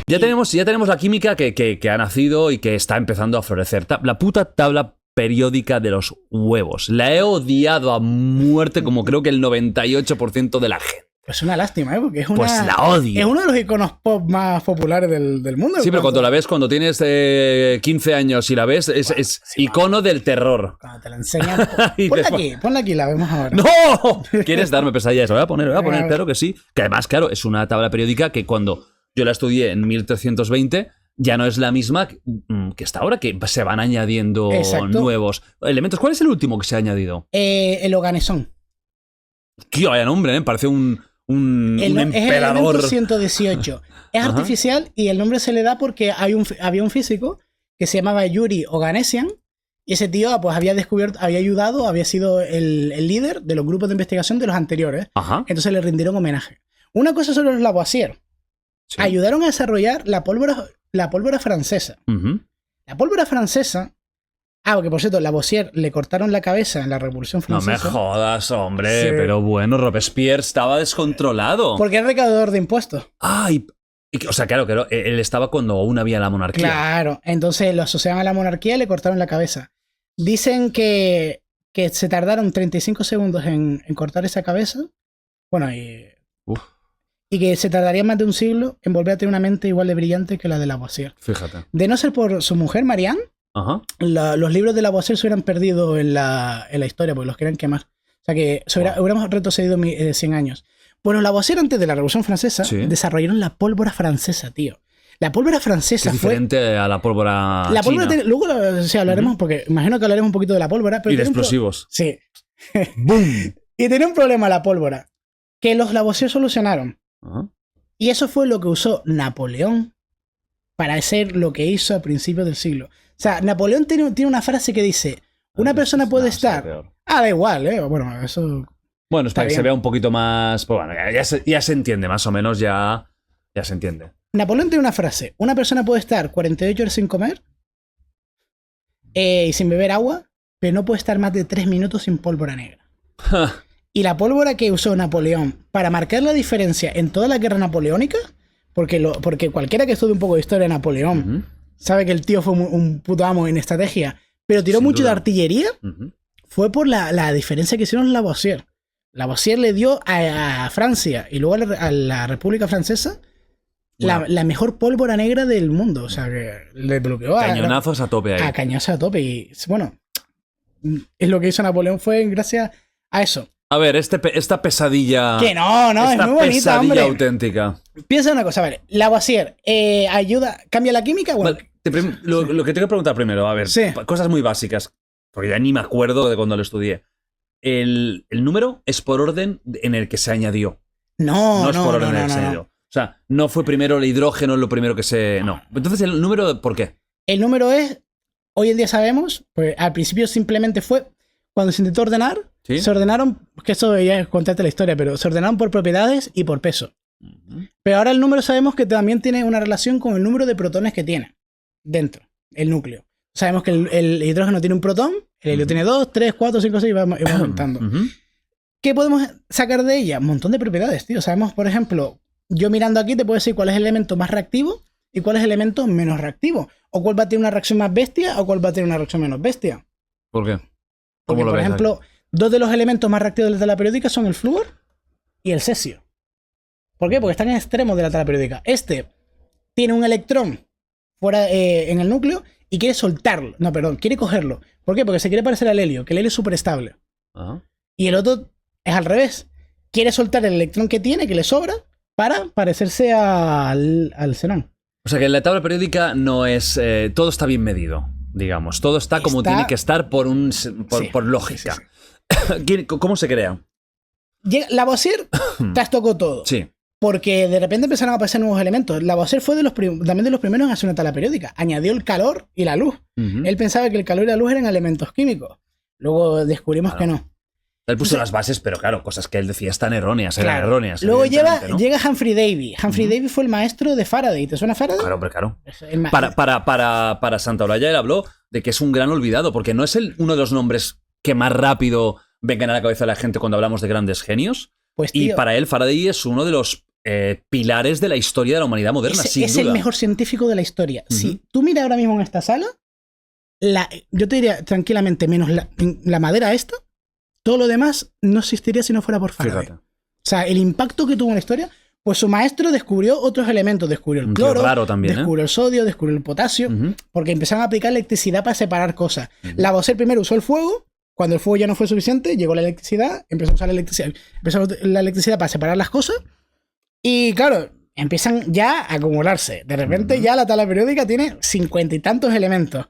Ya tenemos la química que ha nacido y que está empezando a florecer. La puta tabla periódica de los huevos. La he odiado a muerte, como creo que el 98% de la gente. Pues una lástima, ¿eh? Porque es una... Pues la odio. Es uno de los iconos pop más populares del mundo. Sí, pero cuando la ves, cuando tienes 15 años y la ves, es icono del terror. Cuando te la enseñan... Ponla aquí, la vemos ahora. ¡No! ¿Quieres darme pesadillas? Lo voy a poner, claro que sí. Que además, claro, es una tabla periódica que cuando yo la estudié en 1320 ya no es la misma que está ahora, que se van añadiendo nuevos elementos. ¿Cuál es el último que se ha añadido? El Oganesón. Tío, vaya nombre, ¿eh? Parece un emperador. Es el elemento 118. Es artificial y el nombre se le da porque había un físico que se llamaba Yuri Oganesian y ese tío pues había ayudado, había sido el líder de los grupos de investigación de los anteriores. Entonces le rindieron homenaje. Una cosa sobre los Lavoisier. Sí. Ayudaron a desarrollar la pólvora francesa. La pólvora francesa... porque por cierto, Lavoisier le cortaron la cabeza en la Revolución Francesa. No me jodas, hombre. Sí. Pero bueno, Robespierre estaba descontrolado. Porque es recaudador de impuestos. O sea, claro, él estaba cuando aún había la monarquía. Claro, entonces lo asociaban a la monarquía y le cortaron la cabeza. Dicen que se tardaron 35 segundos en cortar esa cabeza. Bueno, y que se tardaría más de un siglo en volver a tener una mente igual de brillante que la de Lavoisier. Fíjate. De no ser por su mujer, Marianne, los libros de Lavoisier se hubieran perdido en la historia porque los querían quemar. O sea que hubiéramos retrocedido 100 años. Bueno, Lavoisier antes de la Revolución Francesa desarrollaron la pólvora francesa, tío. La pólvora francesa fue diferente a la pólvora china. Luego hablaremos, porque imagino que hablaremos un poquito de la pólvora. Pero y de explosivos. Sí. ¡Bum! Y tenía un problema la pólvora, que los Lavoisier solucionaron. Y eso fue lo que usó Napoleón para hacer lo que hizo a principios del siglo. O sea, Napoleón tiene una frase que dice: una persona puede estar... da igual, ¿eh? Bueno, eso... Bueno, es para que se vea un poquito más... Pues bueno, ya se entiende, más o menos ya se entiende. Napoleón tiene una frase: una persona puede estar 48 horas sin comer y sin beber agua, pero no puede estar más de 3 minutos sin pólvora negra. Y la pólvora que usó Napoleón para marcar la diferencia en toda la guerra napoleónica, porque cualquiera que estudie un poco de historia de Napoleón sabe que el tío fue un puto amo en estrategia, pero tiró mucho de artillería, fue por la diferencia que hicieron los Lavoisier. Lavoisier le dio a Francia y luego a la República Francesa la mejor pólvora negra del mundo. O sea, que le bloqueó cañonazos a tope ahí. A cañonazos a tope. Y bueno, es lo que hizo Napoleón fue gracias a eso. A ver, esta pesadilla... Que no, es muy bonita, hombre. Pesadilla auténtica. Piensa una cosa, a ver, Lavoisier, ¿cambia la química? Bueno, vale, lo que tengo que preguntar primero, a ver, cosas muy básicas, porque ya ni me acuerdo de cuando lo estudié. ¿El número es por orden en el que se añadió? No es por orden en el que se añadió. O sea, no fue primero el hidrógeno lo primero que se... No. Entonces, ¿el número por qué? El número es, hoy en día sabemos, pues al principio simplemente fue cuando se intentó ordenar. ¿Sí? Se ordenaron, que eso ya es contarte la historia, pero se ordenaron por propiedades y por peso. Pero ahora el número sabemos que también tiene una relación con el número de protones que tiene dentro, el núcleo. Sabemos que el hidrógeno tiene un protón, el helio tiene 2, 3, 4, 5, 6 y va aumentando. ¿Qué podemos sacar de ella? Un montón de propiedades, tío. Sabemos, por ejemplo, yo mirando aquí te puedo decir cuál es el elemento más reactivo y cuál es el elemento menos reactivo. O cuál va a tener una reacción más bestia o cuál va a tener una reacción menos bestia. ¿Por qué? Porque, por ejemplo, dos de los elementos más reactivos de la tabla periódica son el flúor y el cesio. ¿Por qué? Porque están en extremos de la tabla periódica. Este tiene un electrón fuera en el núcleo y quiere soltarlo. No, perdón, quiere cogerlo. ¿Por qué? Porque se quiere parecer al helio, que el helio es súper estable. Y el otro es al revés. Quiere soltar el electrón que tiene, que le sobra, para parecerse al xenón. O sea que en la tabla periódica no es... todo está bien medido, digamos. Todo está como tiene que estar por lógica. Sí. ¿Cómo se crea? Lavoisier trastocó todo. Sí. Porque de repente empezaron a aparecer nuevos elementos. Lavoisier fue también de los primeros en hacer una tabla periódica. Añadió el calor y la luz. Él pensaba que el calor y la luz eran elementos químicos. Luego descubrimos que no. Él puso las bases, pero claro, cosas que él decía están erróneas, eran erróneas. Luego llega Humphrey Davy. Humphrey Davy fue el maestro de Faraday. ¿Te suena Faraday? Claro, hombre, claro. Para Santa Olalla él habló de que es un gran olvidado, porque no es uno de los nombres que más rápido vengan a la cabeza de la gente cuando hablamos de grandes genios. Pues, tío, y para él Faraday es uno de los pilares de la historia de la humanidad moderna, sin es duda. el mejor científico de la historia. Si tú miras ahora mismo en esta sala, yo te diría tranquilamente, menos la madera esta, todo lo demás no existiría si no fuera por Faraday. Fíjate. O sea, el impacto que tuvo en la historia, pues su maestro descubrió otros elementos, descubrió el cloro, raro también, descubrió el sodio, descubrió el potasio, porque empezaron a aplicar electricidad para separar cosas. Lavoisier primero usó el fuego, cuando el fuego ya no fue suficiente, llegó la electricidad, empezó a usar la electricidad para separar las cosas, y claro, empiezan ya a acumularse. De repente ya la tabla periódica tiene 50 y tantos elementos,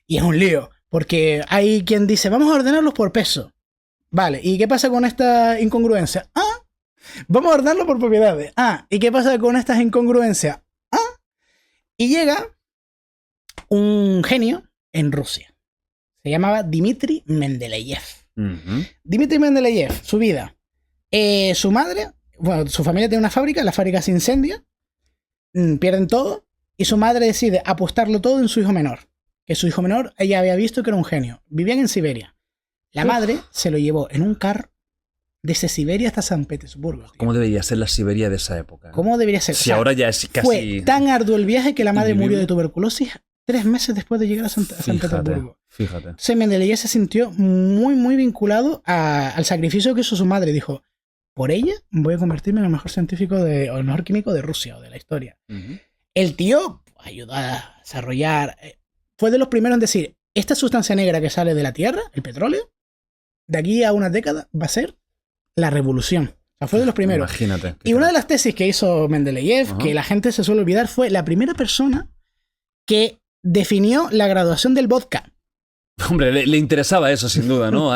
y es un lío, porque hay quien dice, vamos a ordenarlos por peso. Vale, ¿y qué pasa con esta incongruencia? Vamos a ordenarlo por propiedades. ¿Y qué pasa con estas incongruencias? Y llega un genio en Rusia. Se llamaba Dmitri Mendeleev. Dmitri Mendeleev, su vida. Su madre, bueno, su familia tiene una fábrica, la fábrica se incendia, pierden todo, y su madre decide apostarlo todo en su hijo menor. Que su hijo menor, ella había visto que era un genio. Vivían en Siberia. La madre se lo llevó en un carro desde Siberia hasta San Petersburgo. Tío. ¿Cómo debería ser la Siberia de esa época? ¿Cómo debería ser? Si ahora ya es casi... Fue tan arduo el viaje que la madre murió de tuberculosis 3 meses después de llegar a San Petersburgo. Fíjate. Entonces Mendeleev se sintió muy, muy vinculado al sacrificio que hizo su madre. Dijo, por ella voy a convertirme en el mejor científico o el mejor químico de Rusia o de la historia. El tío ayudó a desarrollar... Fue de los primeros en decir, esta sustancia negra que sale de la Tierra, el petróleo, de aquí a unas décadas va a ser la revolución. O sea, fue de los primeros. Imagínate. Y una de las tesis que hizo Mendeleev, que la gente se suele olvidar, fue la primera persona que definió la graduación del vodka. Hombre, le interesaba eso, sin duda, ¿no?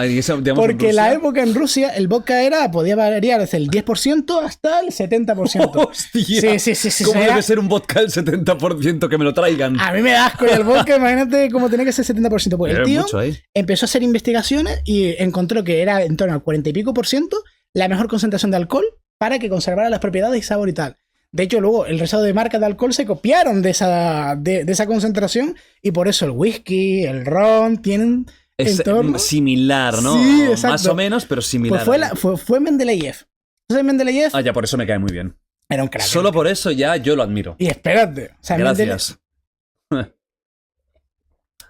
Porque en la época en Rusia el vodka podía variar desde el 10% hasta el 70%. ¡Hostia! Sí. ¿Cómo debe ser un vodka el 70%? Que me lo traigan. A mí me da asco el vodka, imagínate cómo tenía que ser el 70%. Pues el tío empezó a hacer investigaciones y encontró que era en torno al 40 y pico por ciento la mejor concentración de alcohol para que conservara las propiedades y sabor y tal. De hecho, luego el resto de marcas de alcohol se copiaron de esa concentración y por eso el whisky, el ron tienen entorno similar, ¿no? Sí, exacto. Más o menos, pero similar. Pues fue Mendeleev. Entonces Mendeleev... ya por eso me cae muy bien. Era un crack. Solo por eso ya yo lo admiro. Y espérate. O sea, gracias.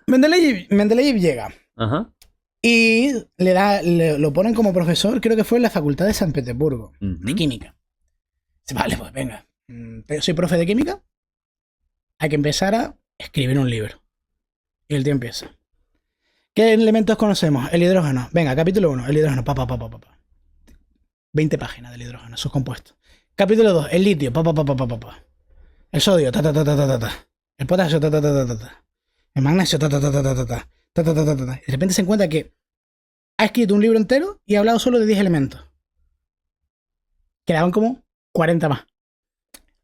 Mendeleev llega. Y lo ponen como profesor, creo que fue en la Facultad de San Petersburgo, de Química. Dice, vale, pues venga. Soy profe de química. Hay que empezar a escribir un libro. Y el tío empieza. ¿Qué elementos conocemos? El hidrógeno. Venga, capítulo 1. El hidrógeno. 20 páginas del hidrógeno, sus compuestos. Capítulo 2. El litio. El sodio. El potasio. El magnesio. Y de repente se encuentra que ha escrito un libro entero y ha hablado solo de 10 elementos. Quedaban como 40 más.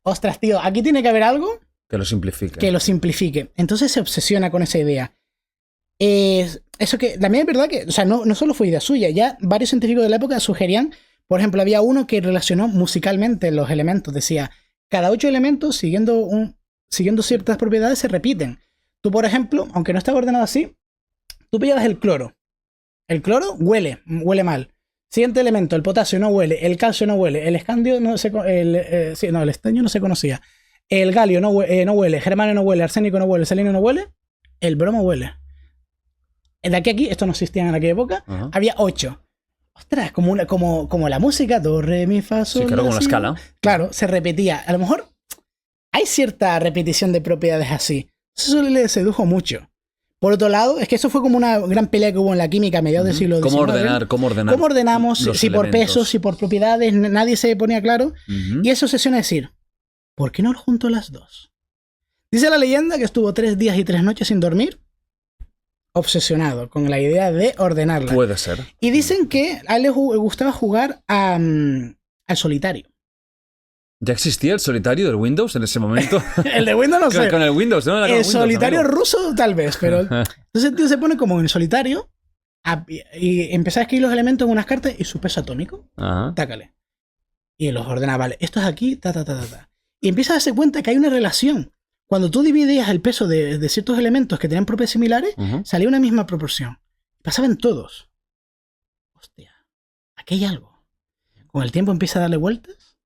Ostras, tío, aquí tiene que haber algo que lo simplifique. Entonces se obsesiona con esa idea. Eso que también es verdad que, o sea, no solo fue idea suya, ya varios científicos de la época sugerían, por ejemplo, había uno que relacionó musicalmente los elementos, decía, cada 8 elementos siguiendo ciertas propiedades se repiten. Tú, por ejemplo, aunque no estaba ordenado así, tú pillabas el cloro. El cloro huele mal. Siguiente elemento, el potasio no huele, el calcio no huele, el escandio el estaño no se conocía, el galio no huele, el germanio no huele, el arsénico no huele, el selenio no huele, el bromo huele. De aquí a aquí, esto no existía en aquella época, había 8. Ostras, como la música, do, re, mi, fa, sol, sí, claro, como la escala. Claro, se repetía. A lo mejor hay cierta repetición de propiedades así. Eso le sedujo mucho. Por otro lado, es que eso fue como una gran pelea que hubo en la química a mediados del siglo XIX. ¿Cómo ordenar? ¿Cómo ordenamos? Si por pesos, si por propiedades, nadie se ponía claro. Y esa obsesión es decir, ¿por qué no junto las dos? Dice la leyenda que estuvo 3 días y 3 noches sin dormir, obsesionado con la idea de ordenarla. Puede ser. Y dicen que a él le gustaba jugar al solitario. ¿Ya existía el solitario del Windows en ese momento? El de Windows no sé. Con el Windows, ¿no? El solitario ruso tal vez, pero... Entonces el tío se pone como en el solitario y empieza a escribir los elementos en unas cartas y su peso atómico. Tácale. Y los ordena, vale, esto es aquí, Y empieza a darse cuenta que hay una relación. Cuando tú dividías el peso de ciertos elementos que tenían propiedades similares, salía una misma proporción. Pasaba en todos. Hostia, aquí hay algo. Con el tiempo empieza a darle vueltas.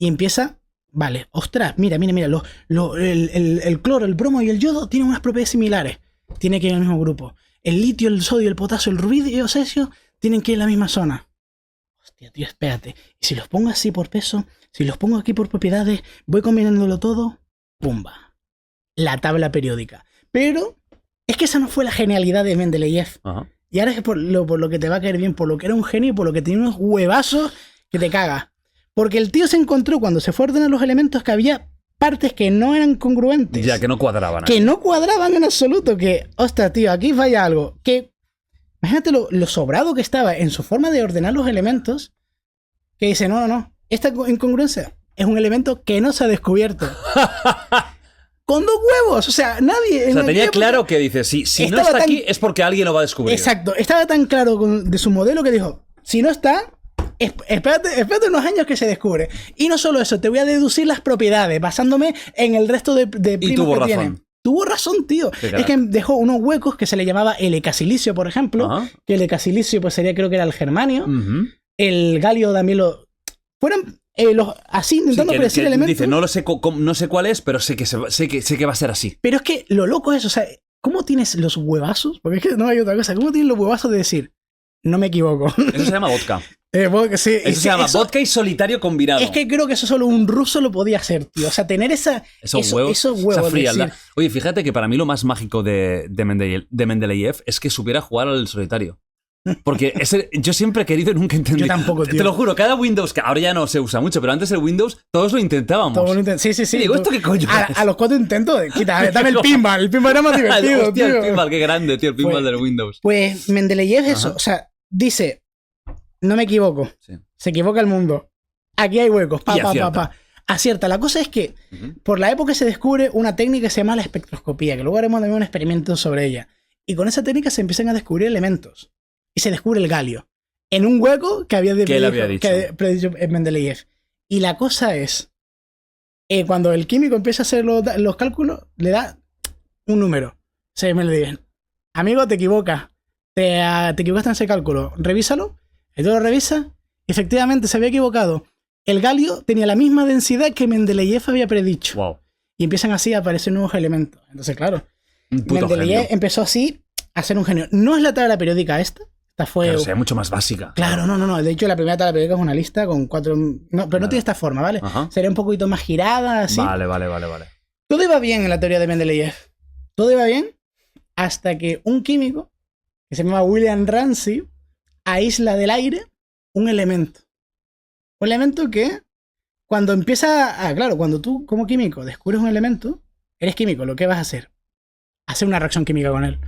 Y empieza, vale, ostras, mira, el cloro, el bromo y el yodo tienen unas propiedades similares. Tiene que ir en el mismo grupo. El litio, el sodio, el potasio, el rubí y el cesio tienen que ir en la misma zona. Hostia, tío, espérate. Y si los pongo así por peso, si los pongo aquí por propiedades, voy combinándolo todo, ¡pumba! La tabla periódica. Pero es que esa no fue la genialidad de Mendeleev. Ajá. Y ahora es por lo que te va a caer bien, por lo que era un genio y por lo que tenía unos huevazos que te caga. Porque el tío se encontró cuando se fue a ordenar los elementos que había partes que no eran congruentes. Ya, que no cuadraban. Que no cuadraban en absoluto. Que, ostras, tío, aquí falla algo. Que, imagínate lo sobrado que estaba en su forma de ordenar los elementos. Que dice, no. Esta incongruencia es un elemento que no se ha descubierto. Con 2 huevos. O sea, nadie... O sea, tenía claro que dice, si no está aquí es porque alguien lo va a descubrir. Exacto. Estaba tan claro de su modelo que dijo, si no está... Espérate unos años que se descubre. Y no solo eso, te voy a deducir las propiedades basándome en el resto de primos que tienen. Tuvo razón, tío. Es que dejó unos huecos que se le llamaba el ecasilicio, por ejemplo. Ajá. Que el ecasilicio pues sería, creo que era el germanio. El galio también lo... Fueron así intentando predecir elementos. Dice, no sé cuál es, pero sé que va a ser así. Pero es que lo loco es, o sea, ¿cómo tienes los huevazos? Porque es que no hay otra cosa. ¿Cómo tienes los huevazos de decir, no me equivoco? Eso se llama vodka. Sí, eso se llama vodka y solitario combinado. Es que creo que eso solo un ruso lo podía hacer, tío. O sea, tener esos huevos. Esa frialdad. Oye, fíjate que para mí lo más mágico de Mendeleev es que supiera jugar al solitario. Porque yo siempre he querido y nunca entendí. Yo tampoco, tío. Te lo juro, cada Windows, que ahora ya no se usa mucho, pero antes el Windows, todos lo intentábamos. Sí. Digo, ¿esto qué coño es? A los 4 intentos, dame el pinball. El pinball era más divertido, hostia, tío. El pinball, qué grande, tío, el pinball del Windows. Pues Mendeleev es eso. O sea, dice, no me equivoco. Sí. Se equivoca el mundo. Aquí hay huecos. Acierta. La cosa es que por la época se descubre una técnica que se llama la espectroscopía, que luego haremos también un experimento sobre ella. Y con esa técnica se empiezan a descubrir elementos. Y se descubre el galio. En un hueco que había predicho Mendeleev. Y la cosa es, cuando el químico empieza a hacer los cálculos, le da un número. Se me le dicen, amigo, te equivocas. Te equivocaste en ese cálculo. Revísalo. Y tú lo revisas. Efectivamente, se había equivocado. El galio tenía la misma densidad que Mendeleev había predicho. Wow. Y empiezan así a aparecer nuevos elementos. Entonces, claro, Mendeleev empezó así a ser un genio. No es la tabla periódica esta. Claro, o sea, mucho más básica. Claro, no. De hecho, la primera tabla periódica es una lista con 4... No, pero no tiene esta forma, ¿vale? Ajá. Sería un poquito más girada, así. Vale. Todo iba bien en la teoría de Mendeleev. Todo iba bien hasta que un químico, que se llama William Ramsay, aísla del aire un elemento. Un elemento que, cuando empieza... claro, cuando tú, como químico, descubres un elemento, eres químico, ¿lo que vas a hacer? Hacer una reacción química con él.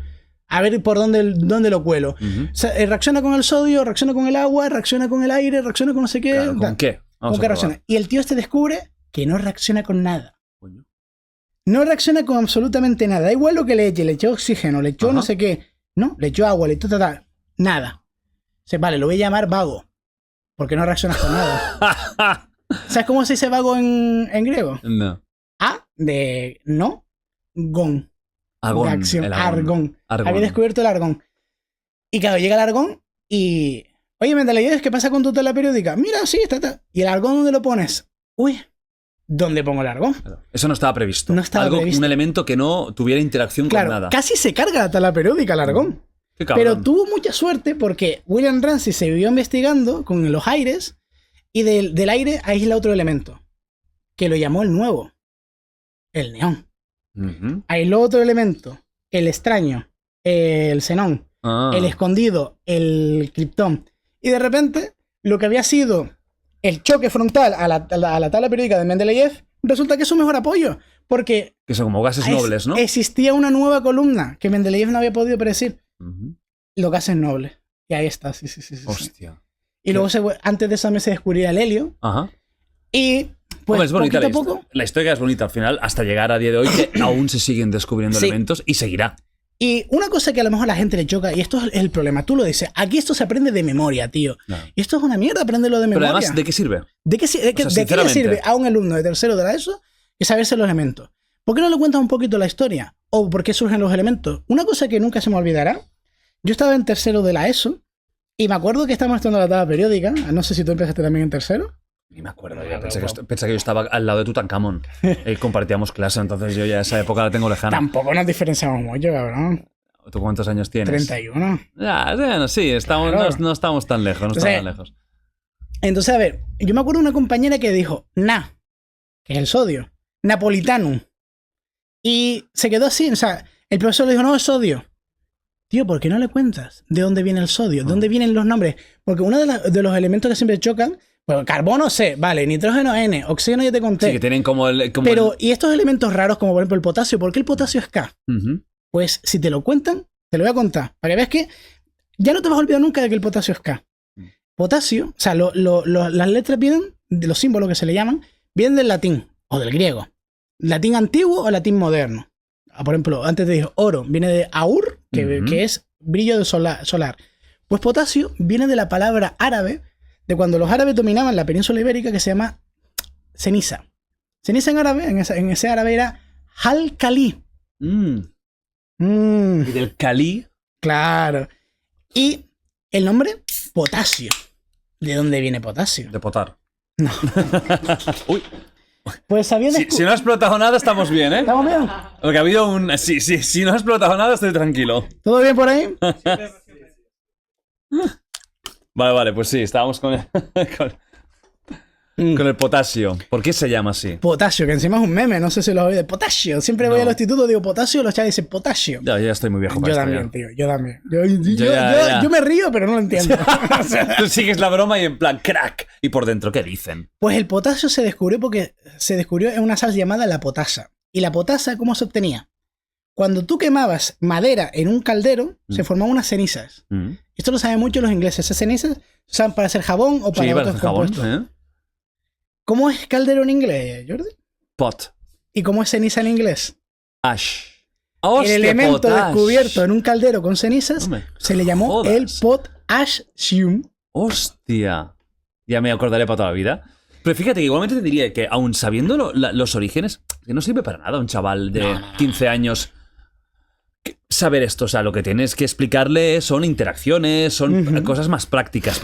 A ver por dónde lo cuelo. O sea, reacciona con el sodio, reacciona con el agua, reacciona con el aire, reacciona con no sé qué. Claro, ¿con qué? ¿Con qué reacciona? Y el tío descubre que no reacciona con nada. Coño. No reacciona con absolutamente nada. Da igual lo que le echó oxígeno, le echó no sé qué. No, le echó agua, le echó nada. O sea, vale, lo voy a llamar vago. Porque no reaccionas con nada. ¿Sabes cómo se dice vago en griego? No. A de no, gon. Argón, de acción. Argón. Había descubierto el argón. Y claro, llega el argón y... Oye, Mendeleev, ¿qué pasa con tu tabla periódica? Mira, sí, está. ¿Y el argón dónde lo pones? Uy, ¿dónde pongo el argón? Eso no estaba previsto. No estaba previsto. Un elemento que no tuviera interacción con nada. Casi se carga la tabla periódica el argón. Pero tuvo mucha suerte porque William Ramsay se vio investigando con los aires y del aire aísla otro elemento que lo llamó el nuevo, el neón. Aisló otro elemento, el extraño, el xenón, el escondido, el criptón. Y de repente, lo que había sido el choque frontal a la tabla periódica de Mendeleev, resulta que es su mejor apoyo. Porque... Que son como gases nobles, ¿no? Existía una nueva columna que Mendeleev no había podido predecir. Los gases nobles. Y ahí está, sí. Hostia. Y luego, antes de esa mes se descubría el helio. Ajá. Y... Pues es bonita poquito a poco. La historia es bonita al final, hasta llegar a día de hoy, que aún se siguen descubriendo elementos y seguirá. Y una cosa que a lo mejor a la gente le choca, y esto es el problema, tú lo dices, aquí esto se aprende de memoria, tío. No. Y esto es una mierda aprenderlo de memoria. Pero además, ¿de qué sirve? ¿De qué le sirve a un alumno de tercero de la ESO que saberse los elementos? ¿Por qué no le cuentas un poquito la historia? ¿O por qué surgen los elementos? Una cosa que nunca se me olvidará, yo estaba en tercero de la ESO y me acuerdo que estábamos estudiando la tabla periódica, no sé si tú empezaste también en tercero. Ni me acuerdo, yo pensé que yo estaba al lado de Tutankamón. Compartíamos clase, entonces yo ya esa época la tengo lejana. Tampoco nos diferenciamos mucho, cabrón. ¿Tú cuántos años tienes? 31. Ya, bueno, sí, estamos, no estamos tan lejos, Entonces, a ver, yo me acuerdo de una compañera que dijo, que es el sodio, napolitanum. Y se quedó así, o sea, el profesor le dijo, no, es sodio. Tío, ¿por qué no le cuentas de dónde viene el sodio? ¿De dónde vienen los nombres? Porque uno de los elementos que siempre chocan, pues carbono C, vale, nitrógeno N, oxígeno ya te conté. Sí, que tienen como y estos elementos raros, como por ejemplo el potasio, ¿por qué el potasio es K? Pues si te lo cuentan, te lo voy a contar. Para que veas que ya no te vas a olvidar nunca de que el potasio es K. Potasio, o sea, las letras vienen, de los símbolos que se le llaman, vienen del latín o del griego. Latín antiguo o latín moderno. Por ejemplo, antes te dije oro, viene de aur, que es brillo de solar. Pues potasio viene de la palabra árabe, de cuando los árabes dominaban la península ibérica, que se llama ceniza. Ceniza en árabe, en ese árabe era halkalí. Y del calí. Claro. Y el nombre, potasio. ¿De dónde viene potasio? De potar. No. Uy. Pues si no ha explotado nada, estamos bien, ¿eh? ¿Estamos bien? Porque ha habido un... Si no ha explotado nada, estoy tranquilo. ¿Todo bien por ahí? Vale, pues sí, estábamos con el potasio. ¿Por qué se llama así? Potasio, que encima es un meme, no sé si lo oí de potasio. Siempre voy al instituto, digo potasio, los chavales dicen potasio. Ya estoy muy viejo para Yo esto, también, ya. tío, yo también. Yo me río, pero no lo entiendo. O sea, tú sigues la broma y en plan, crack. Y por dentro, ¿qué dicen? Pues el potasio se descubrió en una salsa llamada la potasa. ¿Y la potasa cómo se obtenía? Cuando tú quemabas madera en un caldero, se formaban unas cenizas. Esto lo saben mucho los ingleses. Esas cenizas se usan para hacer jabón o para otros compuestos. Jabón, ¿eh? ¿Cómo es caldero en inglés, Jordi? Pot. ¿Y cómo es ceniza en inglés? Ash. Hostia, El elemento potash. descubierto en un caldero con cenizas se le llamó el potassium. Hostia. Ya me acordaré para toda la vida. Pero fíjate que igualmente te diría que aun sabiendo los orígenes, que no sirve para nada a un chaval de 15 años saber esto. O sea, lo que tienes que explicarle son interacciones, son cosas más prácticas.